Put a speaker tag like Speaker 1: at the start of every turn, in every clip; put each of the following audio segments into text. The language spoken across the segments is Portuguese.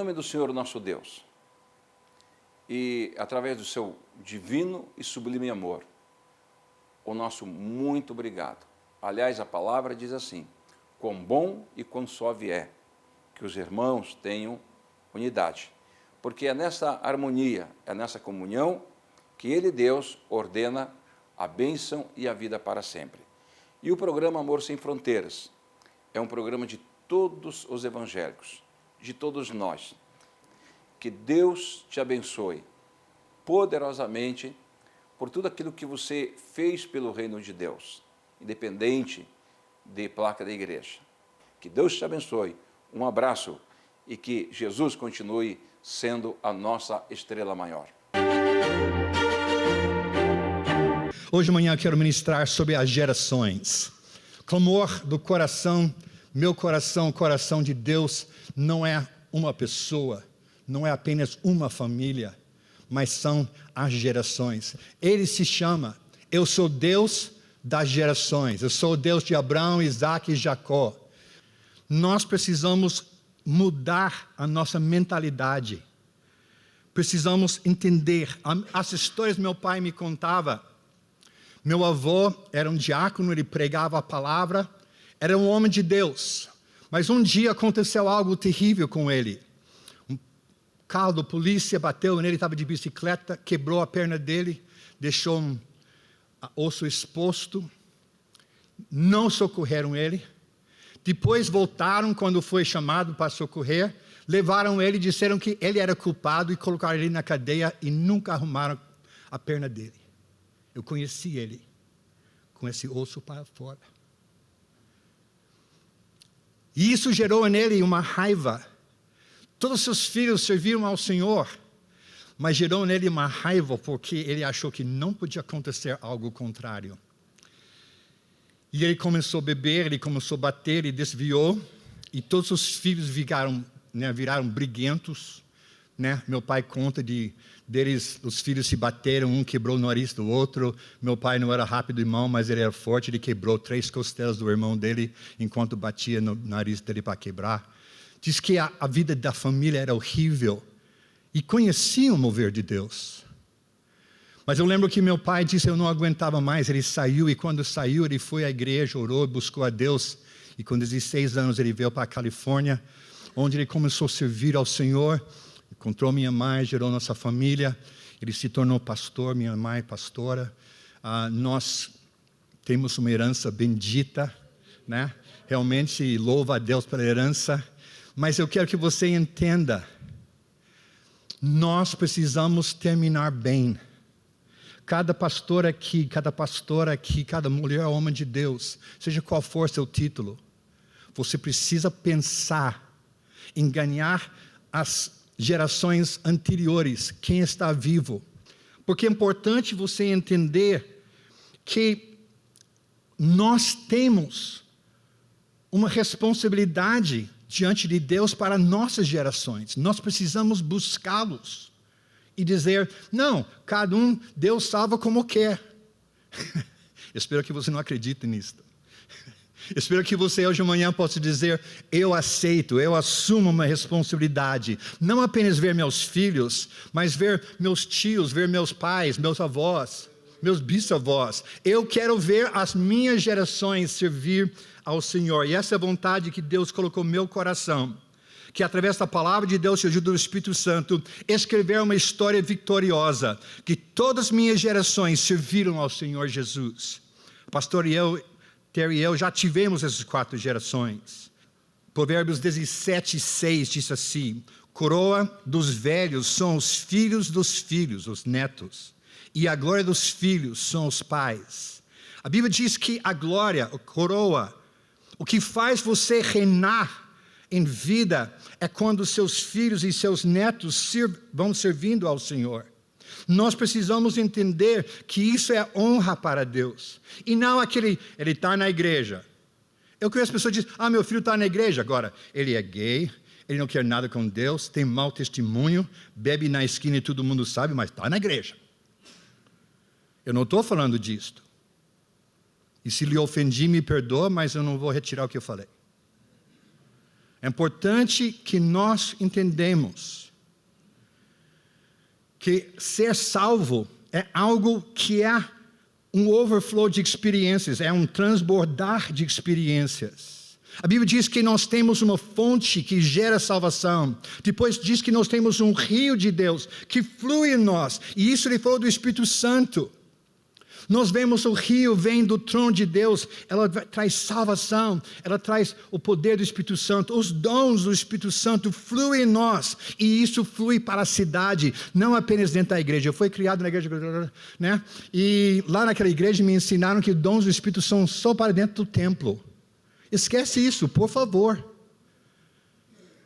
Speaker 1: nome do Senhor nosso Deus e através do seu divino e sublime amor, o nosso muito obrigado. Aliás, a palavra diz assim: quão bom e quão suave é que os irmãos tenham unidade. Porque é nessa harmonia, é nessa comunhão que Ele, Deus, ordena a bênção e a vida para sempre. E o programa Amor Sem Fronteiras é um programa de todos os evangélicos, de todos nós. Que Deus te abençoe poderosamente por tudo aquilo que você fez pelo reino de Deus, independente de placa da igreja. Que Deus te abençoe, um abraço e que Jesus continue sendo a nossa estrela maior.
Speaker 2: Hoje de manhã eu quero ministrar sobre as gerações. Clamor do coração, meu coração, o coração de Deus, não é uma pessoa, não é apenas uma família, mas são as gerações. Ele se chama, eu sou Deus das gerações, eu sou o Deus de Abraão, Isaac e Jacó. Nós precisamos mudar a nossa mentalidade, precisamos entender. As histórias que meu pai me contava, meu avô era um diácono, ele pregava a palavra, era um homem de Deus, mas um dia aconteceu algo terrível com ele. Um carro da polícia bateu nele, ele estava de bicicleta, quebrou a perna dele, deixou um osso exposto, não socorreram ele. Depois voltaram quando foi chamado para socorrer, levaram ele e disseram que ele era culpado e colocaram ele na cadeia e nunca arrumaram a perna dele. Eu conheci ele com esse osso para fora. E isso gerou nele uma raiva. Todos os seus filhos serviram ao Senhor, mas gerou nele uma raiva porque ele achou que não podia acontecer algo contrário. E ele começou a beber, ele começou a bater, ele desviou, e todos os filhos viraram briguentos. Meu pai conta deles, os filhos se bateram, um quebrou o nariz do outro. Meu pai não era rápido, irmão, mas ele era forte, ele quebrou 3 costelas do irmão dele, enquanto batia no nariz dele para quebrar. Diz que a vida da família era horrível, e conheciam o mover de Deus. Mas eu lembro que meu pai disse, eu não aguentava mais, ele saiu, e quando saiu, ele foi à igreja, orou, buscou a Deus, e com 16 anos ele veio para a Califórnia, onde ele começou a servir ao Senhor, encontrou minha mãe, gerou nossa família, ele se tornou pastor, minha mãe pastora. Nós temos uma herança bendita, Realmente louva a Deus pela herança, mas eu quero que você entenda, nós precisamos terminar bem. Cada pastor aqui, cada pastora aqui, cada mulher, homem de Deus, seja qual for seu título, você precisa pensar em ganhar as gerações anteriores, quem está vivo. Porque é importante você entender que nós temos uma responsabilidade diante de Deus para nossas gerações. Nós precisamos buscá-los e dizer, não, cada um, Deus salva como quer. Espero que você não acredite nisso. Espero que você hoje de manhã possa dizer, eu aceito, eu assumo uma responsabilidade. Não apenas ver meus filhos, mas ver meus tios, ver meus pais, meus avós, meus bisavós. Eu quero ver as minhas gerações servir ao Senhor. E essa é a vontade que Deus colocou no meu coração. Que através da palavra de Deus e ajuda do Espírito Santo, escrever uma história vitoriosa. Que todas as minhas gerações serviram ao Senhor Jesus. Pastor Terry e eu já tivemos essas 4 gerações. Provérbios 17:6 diz assim, coroa dos velhos são os filhos dos filhos, os netos. E a glória dos filhos são os pais. A Bíblia diz que a glória, a coroa, o que faz você reinar em vida é quando seus filhos e seus netos vão servindo ao Senhor. Nós precisamos entender que isso é honra para Deus. E não ele está na igreja. Eu conheço pessoas que dizem, meu filho está na igreja. Agora, ele é gay, ele não quer nada com Deus, tem mau testemunho, bebe na esquina e todo mundo sabe, mas está na igreja. Eu não estou falando disto. E se lhe ofendi, me perdoa, mas eu não vou retirar o que eu falei. É importante que nós entendamos que ser salvo é algo que é um overflow de experiências, é um transbordar de experiências. A Bíblia diz que nós temos uma fonte que gera salvação. Depois diz que nós temos um rio de Deus que flui em nós. E isso ele falou do Espírito Santo. Nós vemos o rio vem do trono de Deus. Ela traz salvação. Ela traz o poder do Espírito Santo. Os dons do Espírito Santo fluem em nós. E isso flui para a cidade. Não apenas dentro da igreja. Eu fui criado na igreja, né? E lá naquela igreja me ensinaram que dons do Espírito são só para dentro do templo. Esquece isso, por favor.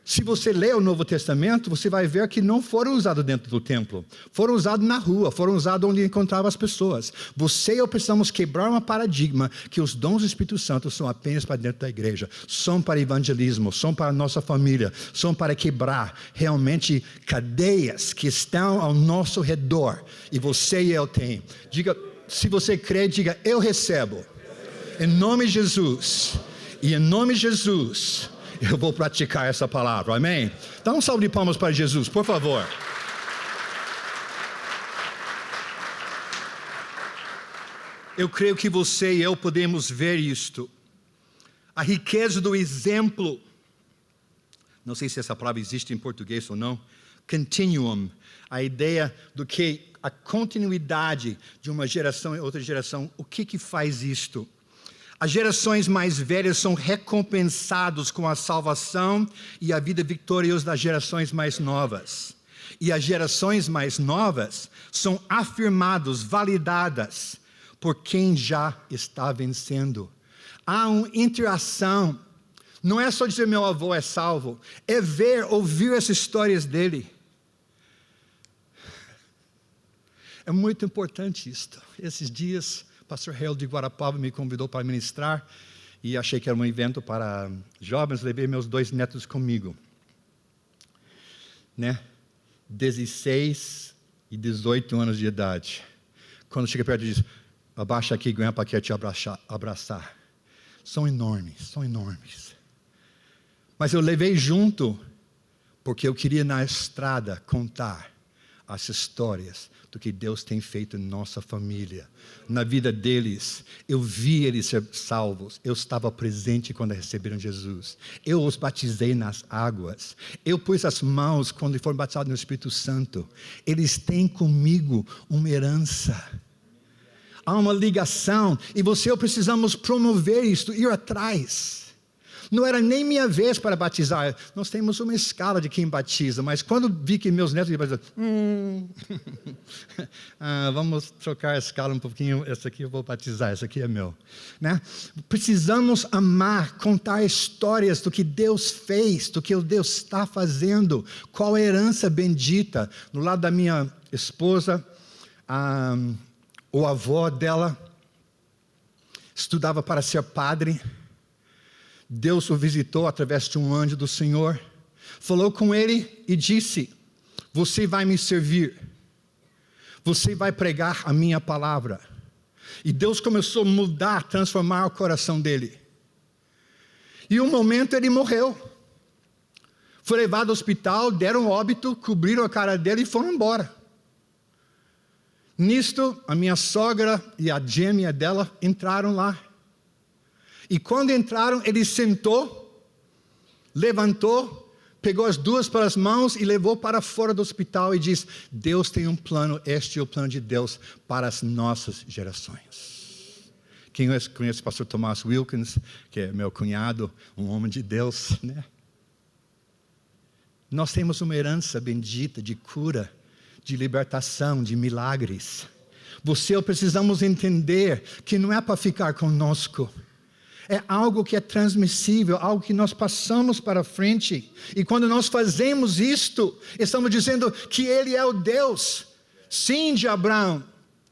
Speaker 2: Se você lê o Novo Testamento, você vai ver que não foram usados dentro do templo. Foram usados na rua, foram usados onde encontrava as pessoas. Você e eu precisamos quebrar um paradigma que os dons do Espírito Santo são apenas para dentro da igreja. São para evangelismo, são para a nossa família, são para quebrar realmente cadeias que estão ao nosso redor. E você e eu têm. Diga, se você crê, diga, eu recebo. Em nome de Jesus. E em nome de Jesus, eu vou praticar essa palavra, amém? Dá um salve de palmas para Jesus, por favor. Eu creio que você e eu podemos ver isto. A riqueza do exemplo. Não sei se essa palavra existe em português ou não. Continuum. A ideia do que a continuidade de uma geração e outra geração. O que faz isto? As gerações mais velhas são recompensadas com a salvação e a vida vitoriosa das gerações mais novas. E as gerações mais novas são afirmadas, validadas por quem já está vencendo. Há uma interação. Não é só dizer meu avô é salvo. É ver, ouvir as histórias dele. É muito importante isto. Esses dias, pastor Harold de Guarapava me convidou para ministrar e achei que era um evento para jovens, levei meus 2 netos comigo, né? 16 e 18 anos de idade. Quando chega perto diz, abaixa aqui, Grandpa quer te abraçar. São enormes. Mas eu levei junto, porque eu queria na estrada contar as histórias do que Deus tem feito em nossa família, na vida deles. Eu vi eles ser salvos, eu estava presente quando receberam Jesus, eu os batizei nas águas, eu pus as mãos quando foram batizados no Espírito Santo. Eles têm comigo uma herança, há uma ligação, e você e eu precisamos promover isto, ir atrás. Não era nem minha vez para batizar. Nós temos uma escala de quem batiza, mas quando vi que meus netos iam batizar, vamos trocar a escala um pouquinho, esse aqui eu vou batizar, esse aqui é meu. Né? Precisamos amar, contar histórias do que Deus fez, do que Deus está fazendo, qual a herança bendita. No lado da minha esposa, o avô dela estudava para ser padre. Deus o visitou através de um anjo do Senhor, falou com ele e disse, você vai me servir, você vai pregar a minha palavra. E Deus começou a mudar, transformar o coração dele. E um momento ele morreu, foi levado ao hospital, deram óbito, cobriram a cara dele e foram embora. Nisto, a minha sogra e a gêmea dela entraram lá. E quando entraram, ele sentou, levantou, pegou as duas pelas mãos e levou para fora do hospital e disse, Deus tem um plano, este é o plano de Deus para as nossas gerações. Quem conhece o pastor Thomas Wilkins, que é meu cunhado, um homem de Deus, né? Nós temos uma herança bendita de cura, de libertação, de milagres. Você e eu precisamos entender que não é para ficar conosco. É algo que é transmissível, algo que nós passamos para frente. E quando nós fazemos isto, estamos dizendo que Ele é o Deus, sim, de Abraão,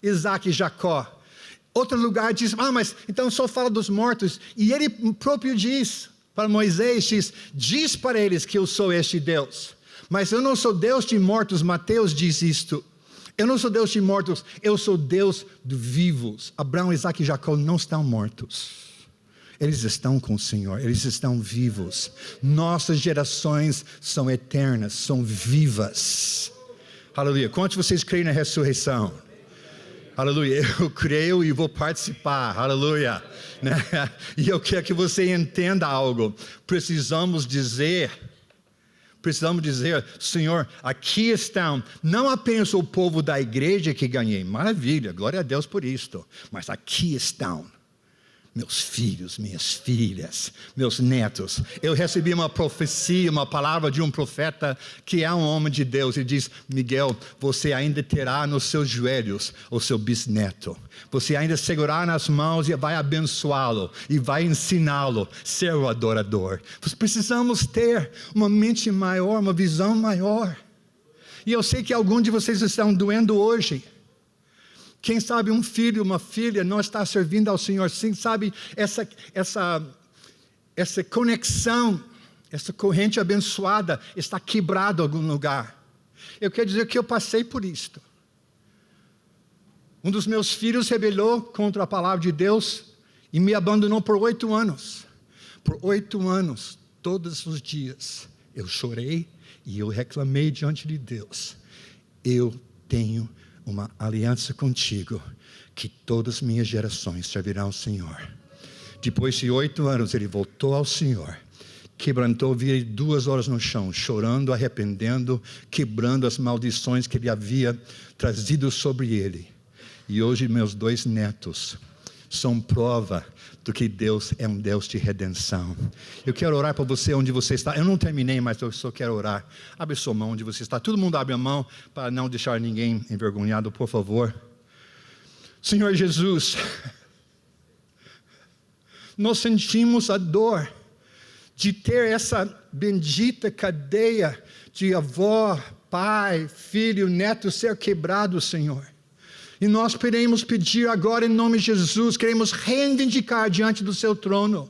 Speaker 2: Isaac e Jacó. Outro lugar diz, mas então só fala dos mortos. E Ele próprio diz para Moisés, diz para eles que eu sou este Deus. Mas eu não sou Deus de mortos, Mateus diz isto. Eu não sou Deus de mortos, eu sou Deus de vivos. Abraão, Isaac e Jacó não estão mortos. Eles estão com o Senhor, eles estão vivos. Nossas gerações são eternas, são vivas. Aleluia. Quantos de vocês creem na ressurreição? Aleluia. Eu creio e vou participar. Aleluia. Né? E eu quero que você entenda algo. Precisamos dizer, Senhor, aqui estão não apenas o povo da igreja que ganhei. Maravilha, glória a Deus por isto. Mas aqui estão meus filhos, minhas filhas, meus netos. Eu recebi uma profecia, uma palavra de um profeta que é um homem de Deus. E diz: Miguel, você ainda terá nos seus joelhos o seu bisneto. Você ainda segurar nas mãos e vai abençoá-lo. E vai ensiná-lo a ser o adorador. Nós precisamos ter uma mente maior, uma visão maior. E eu sei que alguns de vocês estão doendo hoje. Quem sabe um filho, uma filha não está servindo ao Senhor. Quem sabe essa conexão, essa corrente abençoada está quebrada em algum lugar. Eu quero dizer que eu passei por isto. Um dos meus filhos rebelou contra a palavra de Deus e me abandonou por 8 anos. Por 8 anos, todos os dias, eu chorei e eu reclamei diante de Deus. Eu tenho uma aliança contigo, que todas as minhas gerações servirão ao Senhor. Depois de 8 anos, ele voltou ao Senhor, quebrantou, virei 2 horas no chão, chorando, arrependendo, quebrando as maldições que ele havia trazido sobre ele. E hoje meus 2 netos são prova do que Deus é um Deus de redenção. Eu quero orar para você onde você está. Eu não terminei, mas eu só quero orar. Abre sua mão onde você está. Todo mundo abre a mão para não deixar ninguém envergonhado, por favor. Senhor Jesus, nós sentimos a dor de ter essa bendita cadeia de avó, pai, filho, neto ser quebrado, Senhor. E nós queremos pedir agora em nome de Jesus, queremos reivindicar diante do seu trono.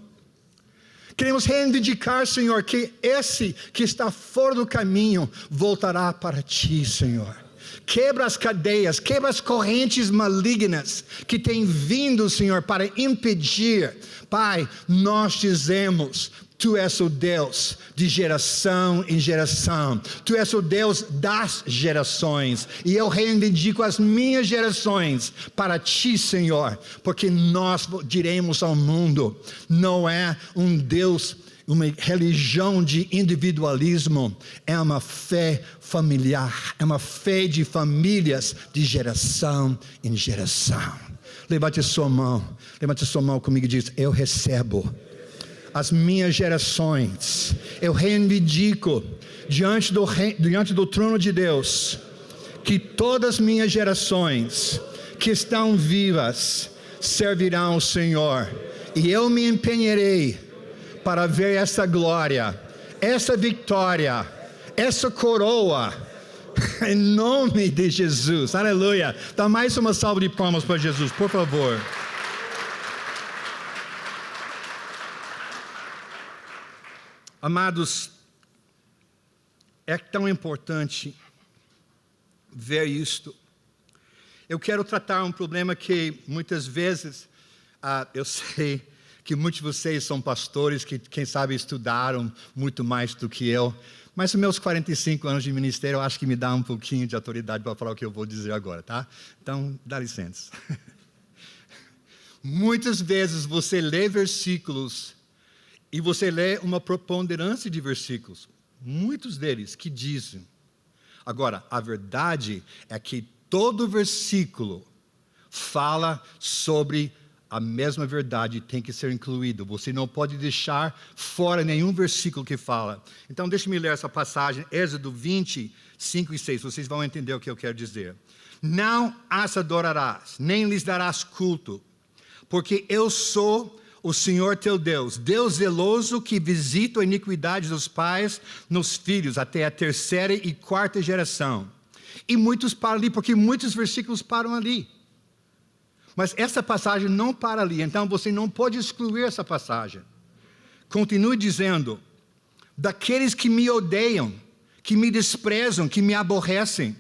Speaker 2: Queremos reivindicar, Senhor, que esse que está fora do caminho voltará para ti, Senhor. Quebra as cadeias, quebra as correntes malignas que têm vindo, Senhor, para impedir. Pai, nós dizemos: Tu és o Deus de geração em geração. Tu és o Deus das gerações. E eu reivindico as minhas gerações para Ti, Senhor. Porque nós diremos ao mundo: não é um Deus, uma religião de individualismo. É uma fé familiar. É uma fé de famílias de geração em geração. Levante sua mão comigo e diz: eu recebo as minhas gerações, eu reivindico diante do trono de Deus, que todas as minhas gerações que estão vivas servirão ao Senhor, e eu me empenharei para ver essa glória, essa vitória, essa coroa, em nome de Jesus. Aleluia. Dá mais uma salva de palmas para Jesus, por favor. Amados, é tão importante ver isto. Eu quero tratar um problema que muitas vezes, eu sei que muitos de vocês são pastores que, quem sabe, estudaram muito mais do que eu, mas os meus 45 anos de ministério, eu acho que me dá um pouquinho de autoridade para falar o que eu vou dizer agora, tá? Então, dá licença. Muitas vezes você lê versículos e você lê uma preponderância de versículos, muitos deles que dizem. Agora, a verdade é que todo versículo fala sobre a mesma verdade, tem que ser incluído. Você não pode deixar fora nenhum versículo que fala. Então, deixe-me ler essa passagem, Êxodo 20, 5 e 6. Vocês vão entender o que eu quero dizer. Não as adorarás, nem lhes darás culto, porque eu sou o Senhor teu Deus, Deus zeloso que visita a iniquidade dos pais nos filhos até a 3ª e 4ª geração. E muitos param ali, porque muitos versículos param ali. Mas essa passagem não para ali, então você não pode excluir essa passagem. Continue dizendo: daqueles que me odeiam, que me desprezam, que me aborrecem,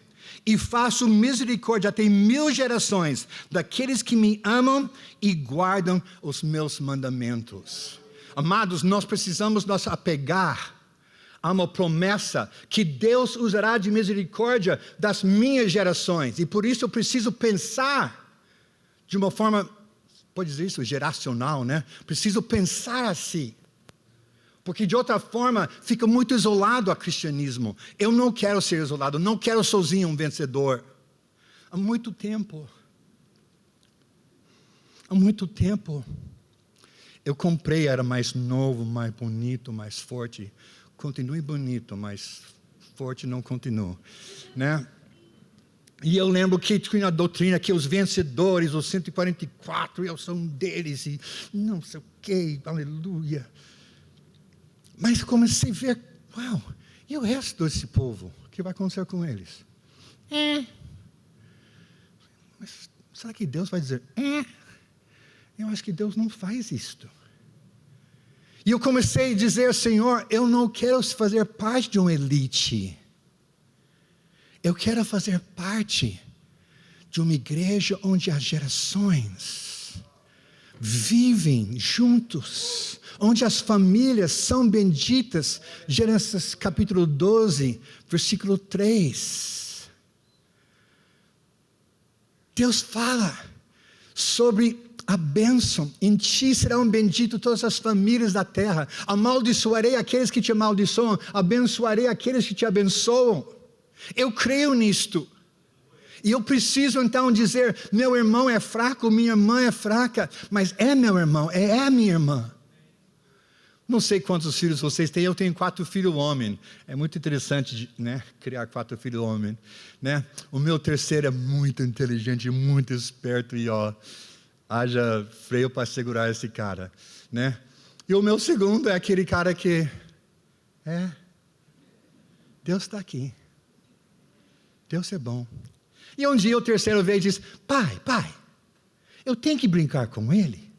Speaker 2: e faço misericórdia até 1000 gerações daqueles que me amam e guardam os meus mandamentos. Amados, nós precisamos nos apegar a uma promessa que Deus usará de misericórdia das minhas gerações. E por isso eu preciso pensar de uma forma, pode dizer isso, geracional, né? Preciso pensar assim. Porque de outra forma fica muito isolado o cristianismo. Eu não quero ser isolado, não quero sozinho um vencedor. Há muito tempo eu comprei, era mais novo, mais bonito, mais forte. Continue bonito, mas forte não continua, né? E eu lembro que tinha a doutrina que os vencedores, os 144, eu sou um deles, e não sei o que, aleluia. Mas comecei a ver, uau, e o resto desse povo? O que vai acontecer com eles? Mas será que Deus vai dizer, Eu acho que Deus não faz isto. E eu comecei a dizer, Senhor, eu não quero fazer parte de uma elite. Eu quero fazer parte de uma igreja onde as gerações vivem juntos, onde as famílias são benditas. Gênesis capítulo 12, versículo 3. Deus fala sobre a bênção, em ti serão benditas todas as famílias da terra. Amaldiçoarei aqueles que te amaldiçoam, abençoarei aqueles que te abençoam. Eu creio nisto. E eu preciso então dizer, meu irmão é fraco, minha irmã é fraca, mas é meu irmão, é minha irmã. Não sei quantos filhos vocês têm, eu tenho 4 filhos homens. É muito interessante, né, criar 4 filhos homens, né? O meu terceiro é muito inteligente, muito esperto e haja freio para segurar esse cara, né? E o meu segundo é aquele cara que Deus está aqui. Deus é bom. E um dia o terceiro veio e disse, pai, eu tenho que brincar com ele.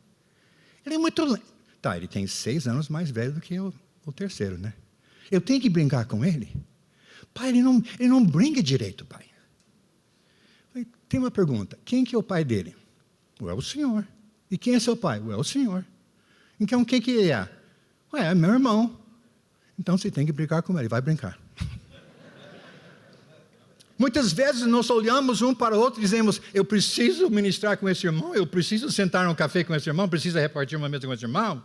Speaker 2: Ele é muito... Tá, ele tem 6 anos mais velho do que o terceiro, né? Eu tenho que brincar com ele? Pai, ele não brinca direito, pai. Tem uma pergunta, quem que é o pai dele? É o Senhor. E quem é seu pai? É o Senhor. Então quem que ele é? É meu irmão. Então você tem que brincar com ele, vai brincar. Muitas vezes nós olhamos um para o outro e dizemos, eu preciso ministrar com esse irmão, eu preciso sentar num café com esse irmão, preciso repartir uma mesa com esse irmão.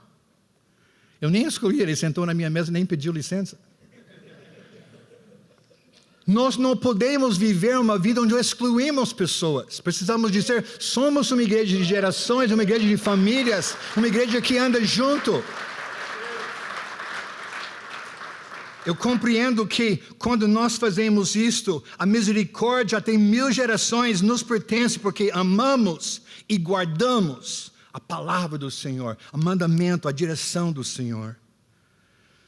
Speaker 2: Eu nem escolhi, ele sentou na minha mesa e nem pediu licença. Nós não podemos viver uma vida onde excluímos pessoas. Precisamos dizer, somos uma igreja de gerações, uma igreja de famílias, uma igreja que anda junto. Eu compreendo que quando nós fazemos isto, a misericórdia até 1000 gerações nos pertence, porque amamos e guardamos a palavra do Senhor, o mandamento, a direção do Senhor.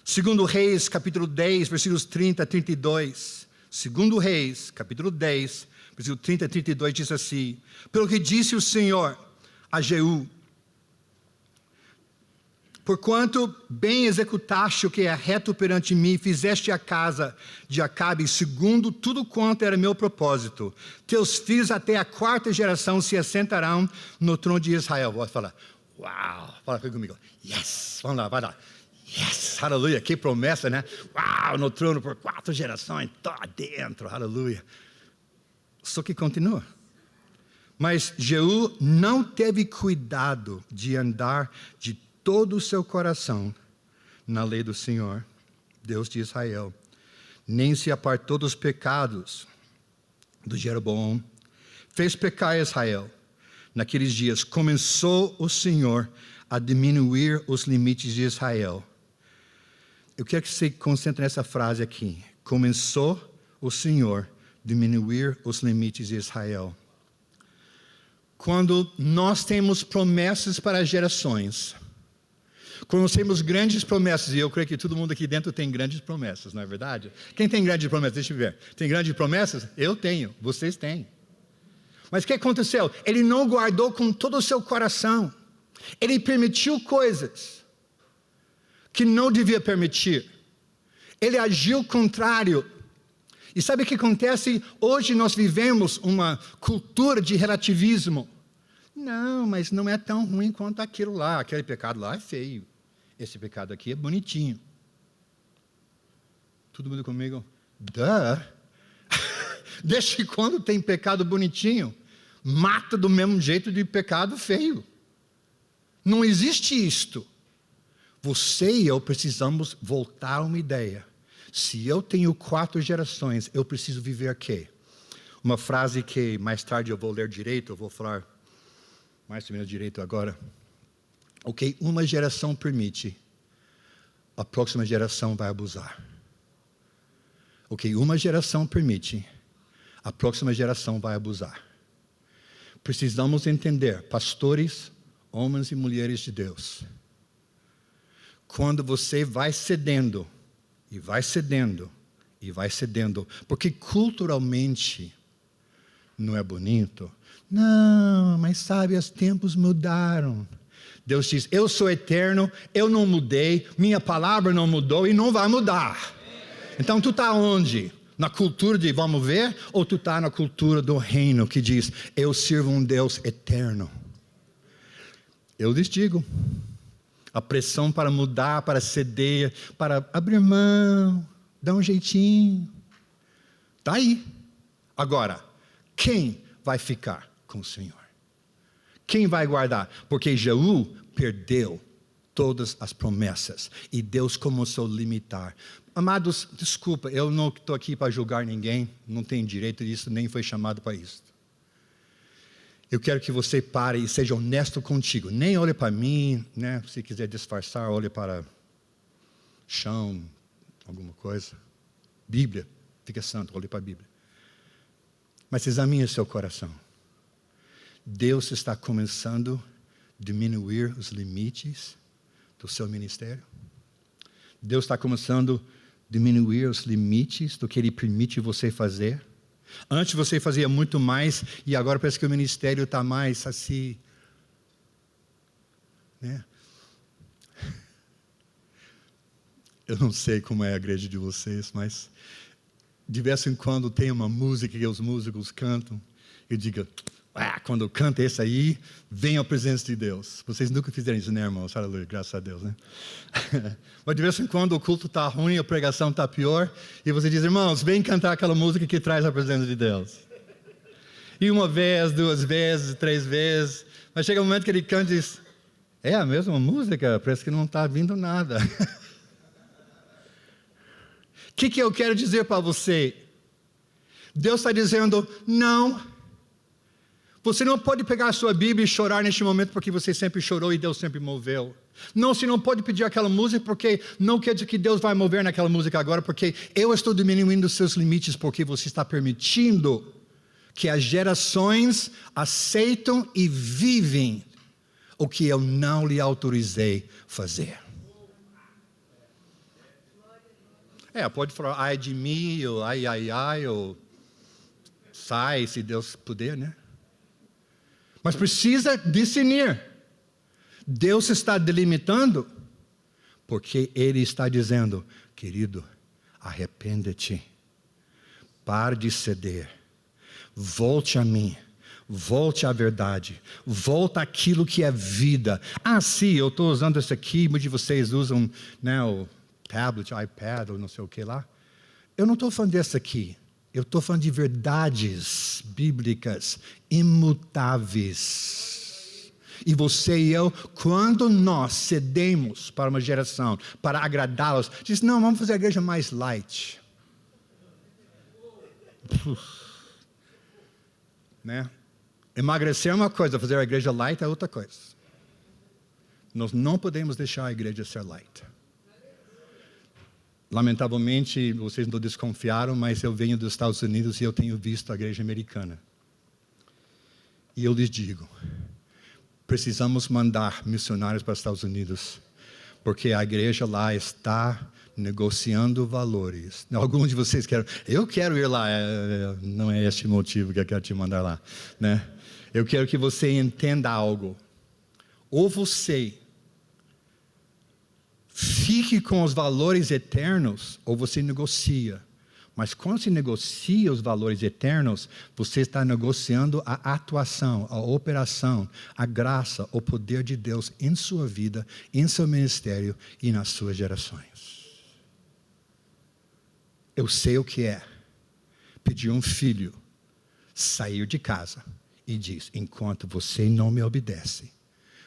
Speaker 2: 2 Reis, capítulo 10, versículos 30 a 32. 2 Reis, capítulo 10, versículo 30 a 32, diz assim, pelo que disse o Senhor a Jeú, porquanto bem executaste o que é reto perante mim, fizeste a casa de Acabe segundo tudo quanto era meu propósito. Teus filhos até a 4ª geração se assentarão no trono de Israel. Vou falar, uau, fala comigo, yes, vamos lá, vai lá. Yes, aleluia, que promessa, né? Uau, no trono por 4 gerações, tô dentro, aleluia. Só que continua. Mas Jeú não teve cuidado de andar de todo o seu coração na lei do Senhor, Deus de Israel, nem se apartou dos pecados do Jeroboão, fez pecar Israel. Naqueles dias começou o Senhor a diminuir os limites de Israel. Eu quero que você concentre nessa frase aqui. Começou o Senhor a diminuir os limites de Israel. Quando nós temos promessas para as gerações, quando nós temos grandes promessas, e eu creio que todo mundo aqui dentro tem grandes promessas, não é verdade? Quem tem grandes promessas? Deixa eu ver. Tem grandes promessas? Eu tenho, vocês têm. Mas o que aconteceu? Ele não guardou com todo o seu coração. Ele permitiu coisas que não devia permitir. Ele agiu contrário. E sabe o que acontece? Hoje nós vivemos uma cultura de relativismo. Não, mas não é tão ruim quanto aquilo lá. Aquele pecado lá é feio. Esse pecado aqui é bonitinho. Todo mundo comigo? Duh! Desde quando tem pecado bonitinho? Mata do mesmo jeito de pecado feio. Não existe isto. Você e eu precisamos voltar a uma ideia. Se eu tenho 4 gerações, eu preciso viver o quê? Uma frase que mais tarde eu vou ler direito, eu vou falar mais ou menos direito agora. O que uma geração permite, a próxima geração vai abusar. O que uma geração permite, a próxima geração vai abusar. Precisamos entender, pastores, homens e mulheres de Deus, quando você vai cedendo, e vai cedendo, e vai cedendo, porque culturalmente não é bonito. Não, mas sabe, os tempos mudaram. Deus diz, eu sou eterno, eu não mudei, minha palavra não mudou e não vai mudar. Então tu está onde? Na cultura de vamos ver? Ou tu está na cultura do reino que diz, eu sirvo um Deus eterno? Eu lhes digo, a pressão para mudar, para ceder, para abrir mão, dar um jeitinho, está aí. Agora, quem vai ficar com o Senhor? Quem vai guardar? Porque Jeú perdeu todas as promessas e Deus começou a limitar. Amados, desculpa, eu não estou aqui para julgar ninguém, não tenho direito disso, nem foi chamado para isso. Eu quero que você pare e seja honesto contigo. Nem olhe para mim, né? Se quiser disfarçar, olhe para chão, alguma coisa. Bíblia, fica santo, olhe para a Bíblia. Mas examine seu coração. Deus está começando a diminuir os limites do seu ministério. Deus está começando a diminuir os limites do que Ele permite você fazer. Antes você fazia muito mais e agora parece que o ministério está mais assim, né? Eu não sei como é a igreja de vocês, mas de vez em quando tem uma música que os músicos cantam. Eu digo, quando eu canto esse aí, vem a presença de Deus. Vocês nunca fizeram isso, né, irmãos? Aleluia, graças a Deus, né? Mas de vez em quando o culto está ruim, a pregação está pior, e você diz, irmãos, vem cantar aquela música que traz a presença de Deus. E 1 vez, 2 vezes, 3 vezes, mas chega um momento que ele canta e diz, é a mesma música? Parece que não está vindo nada. O que eu quero dizer para você? Deus está dizendo, não. Você não pode pegar a sua Bíblia e chorar neste momento porque você sempre chorou e Deus sempre moveu. Não, você não pode pedir aquela música porque não quer dizer que Deus vai mover naquela música agora, porque eu estou diminuindo os seus limites porque você está permitindo que as gerações aceitam e vivem o que eu não lhe autorizei fazer. Pode falar ai de mim, ou ai, ou sai se Deus puder, né? Mas precisa discernir. Deus está delimitando, porque Ele está dizendo, querido, arrepende-te, pare de ceder, volte a mim, volte à verdade, volta àquilo que é vida. Sim, eu estou usando isso aqui, muitos de vocês usam, né, o tablet, iPad, ou não sei o que lá. Eu não estou falando dessa aqui. Eu estou falando de verdades bíblicas imutáveis. E você e eu, quando nós cedemos para uma geração, para agradá-los, diz, não, vamos fazer a igreja mais light. Né? Emagrecer é uma coisa, fazer a igreja light é outra coisa. Nós não podemos deixar a igreja ser light. Lamentavelmente, vocês não desconfiaram, mas eu venho dos Estados Unidos e eu tenho visto a igreja americana. E eu lhes digo, precisamos mandar missionários para os Estados Unidos, porque a igreja lá está negociando valores. Alguns de vocês querem, eu quero ir lá, não é esse o motivo que eu quero te mandar lá, né? Eu quero que você entenda algo. Ou você fique com os valores eternos, ou você negocia. Mas quando se negocia os valores eternos, você está negociando a atuação, a operação, a graça, o poder de Deus em sua vida, em seu ministério e nas suas gerações. Eu sei o que é pedir um filho sair de casa e diz: enquanto você não me obedece,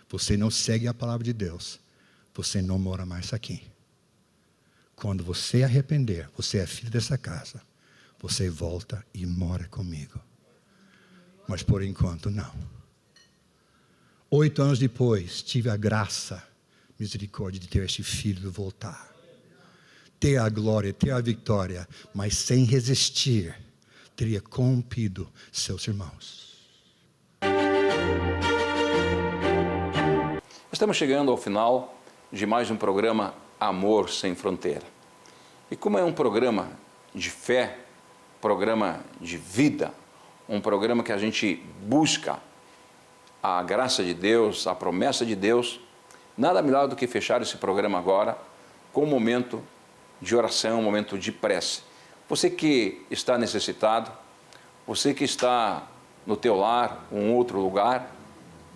Speaker 2: você não segue a palavra de Deus, você não mora mais aqui. Quando você arrepender, você é filho dessa casa, você volta e mora comigo. Mas por enquanto não. 8 anos depois, tive a graça, misericórdia de ter este filho voltar. Ter a glória, ter a vitória, mas sem resistir, teria corrompido seus irmãos.
Speaker 1: Estamos chegando ao final de mais um programa Amor Sem Fronteira. E como é um programa de fé, programa de vida, um programa que a gente busca a graça de Deus, a promessa de Deus, nada melhor do que fechar esse programa agora com um momento de oração, um momento de prece. Você que está necessitado, você que está no teu lar, em um outro lugar,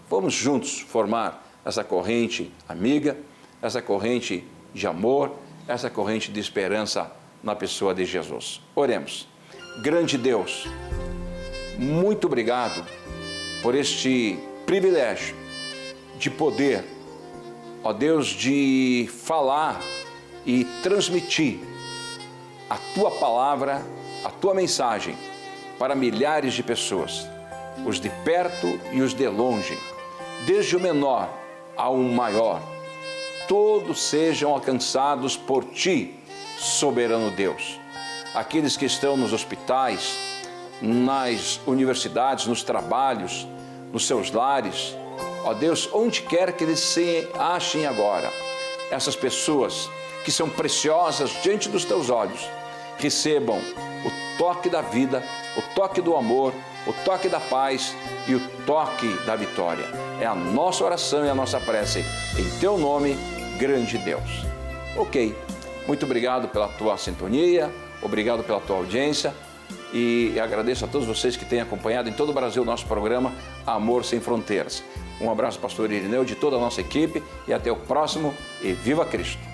Speaker 1: vamos juntos formar essa corrente amiga, essa corrente de amor, essa corrente de esperança na pessoa de Jesus. Oremos. Grande Deus, muito obrigado por este privilégio de poder, ó Deus, de falar e transmitir a Tua palavra, a Tua mensagem para milhares de pessoas, os de perto e os de longe, desde o menor ao maior. Todos sejam alcançados por Ti, soberano Deus. Aqueles que estão nos hospitais, nas universidades, nos trabalhos, nos seus lares, ó Deus, onde quer que eles se achem agora, essas pessoas que são preciosas diante dos Teus olhos, recebam o toque da vida, o toque do amor, o toque da paz e o toque da vitória. É a nossa oração e a nossa prece, em Teu nome, grande Deus. Ok, muito obrigado pela tua sintonia, obrigado pela tua audiência e agradeço a todos vocês que têm acompanhado em todo o Brasil o nosso programa Amor Sem Fronteiras. Um abraço, pastor Irineu, de toda a nossa equipe e até o próximo e viva Cristo!